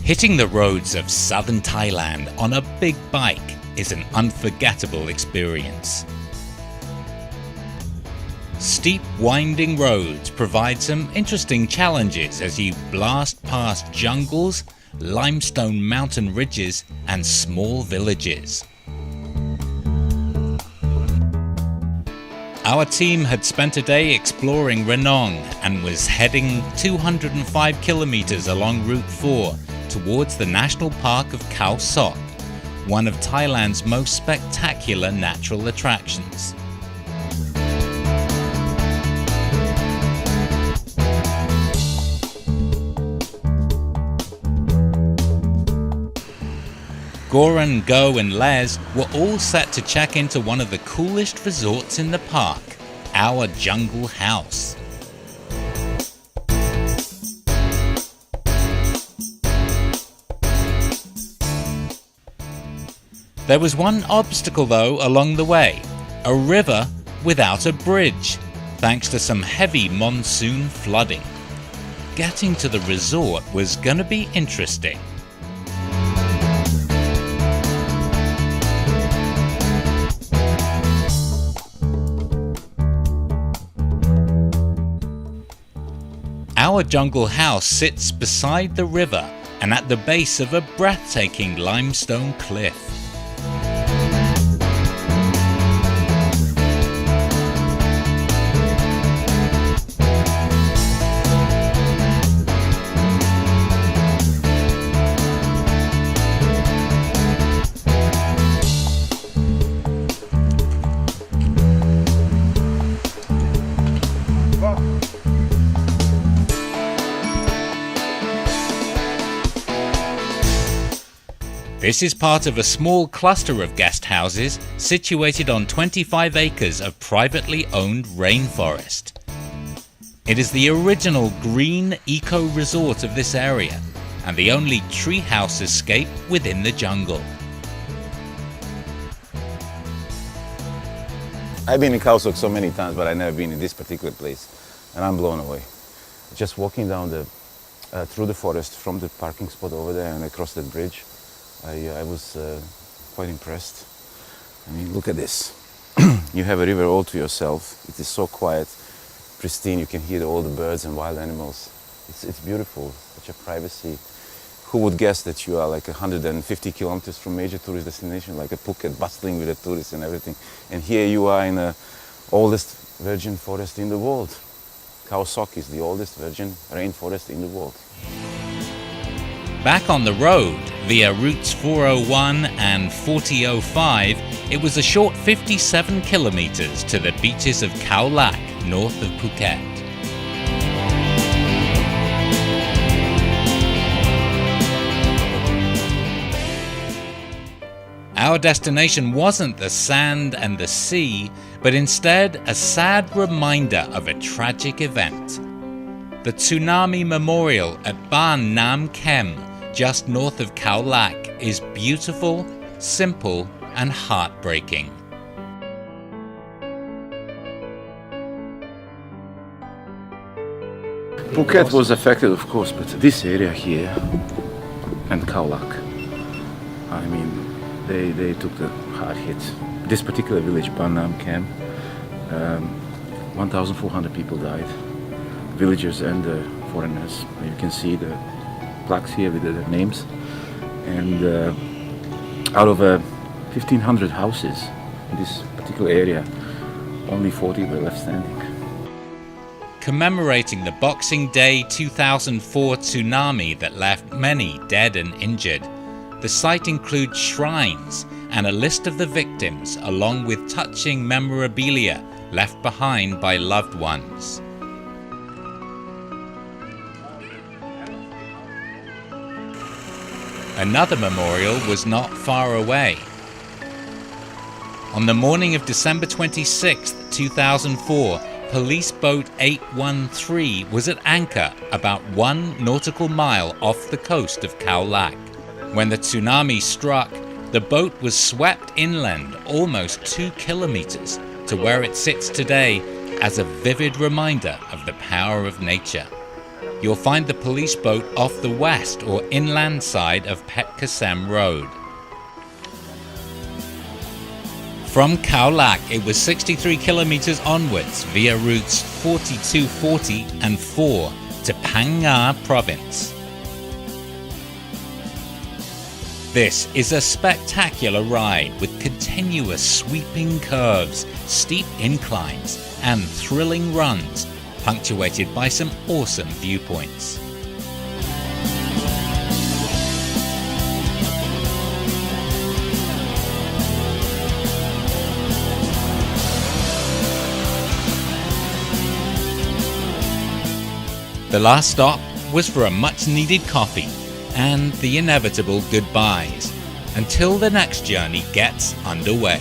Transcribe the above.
Hitting the roads of southern Thailand on a big bike is an unforgettable experience. Steep, winding roads provide some interesting challenges as you blast past jungles, limestone mountain ridges, and small villages. Our team had spent a day exploring Ranong and was heading 205 kilometers along Route 4 towards the National Park of Khao Sok, one of Thailand's most spectacular natural attractions. Goran, Go and Les were all set to check into one of the coolest resorts in the park, our jungle house. There was one obstacle though along the way, a river without a bridge, thanks to some heavy monsoon flooding. Getting to the resort was gonna be interesting. Our jungle house sits beside the river and at the base of a breathtaking limestone cliff. This is part of a small cluster of guest houses situated on 25 acres of privately owned rainforest. It is the original green eco-resort of this area and the only treehouse escape within the jungle. I've been in Khao Sok so many times, but I've never been in this particular place, and I'm blown away. Just walking down through the forest from the parking spot over there and across that bridge, I was quite impressed. I mean, look at this. You have a river all to yourself. It is so quiet, pristine. You can hear all the birds and wild animals. It's beautiful, such a privacy. Who would guess that you are like 150 kilometers from major tourist destination, like a Phuket, bustling with the tourists and everything. And here you are in the oldest virgin forest in the world. Khao Sok is the oldest virgin rainforest in the world. Back on the road, via routes 401 and 4005, it was a short 57 kilometers to the beaches of Khao Lak, north of Phuket. Our destination wasn't the sand and the sea, but instead a sad reminder of a tragic event. The Tsunami Memorial at Baan, Khem, just north of Khao Lak, is beautiful, simple, and heartbreaking. Phuket was affected, of course, but this area here and Khao Lak, I mean, they took the hard hit. This particular village, Baan, Khem, 1,400 people died, villagers and foreigners. You can see the plaques here with their names, and out of 1,500 houses in this particular area, only 40 were left standing. Commemorating the Boxing Day 2004 tsunami that left many dead and injured, the site includes shrines and a list of the victims along with touching memorabilia left behind by loved ones. Another memorial was not far away. On the morning of December 26, 2004, police boat 813 was at anchor about 1 nautical mile off the coast of Khao Lak. When the tsunami struck, the boat was swept inland almost 2 kilometers to where it sits today as a vivid reminder of the power of nature. you'll find the police boat off the west or inland side of Pet Kasem Road. From Khao Lak, it was 63 kilometers onwards via routes 4240 and 4 to Phang Nga province. This is a spectacular ride with continuous sweeping curves, steep inclines, and thrilling runs, punctuated by some awesome viewpoints. The last stop was for a much-needed coffee and the inevitable goodbyes until the next journey gets underway.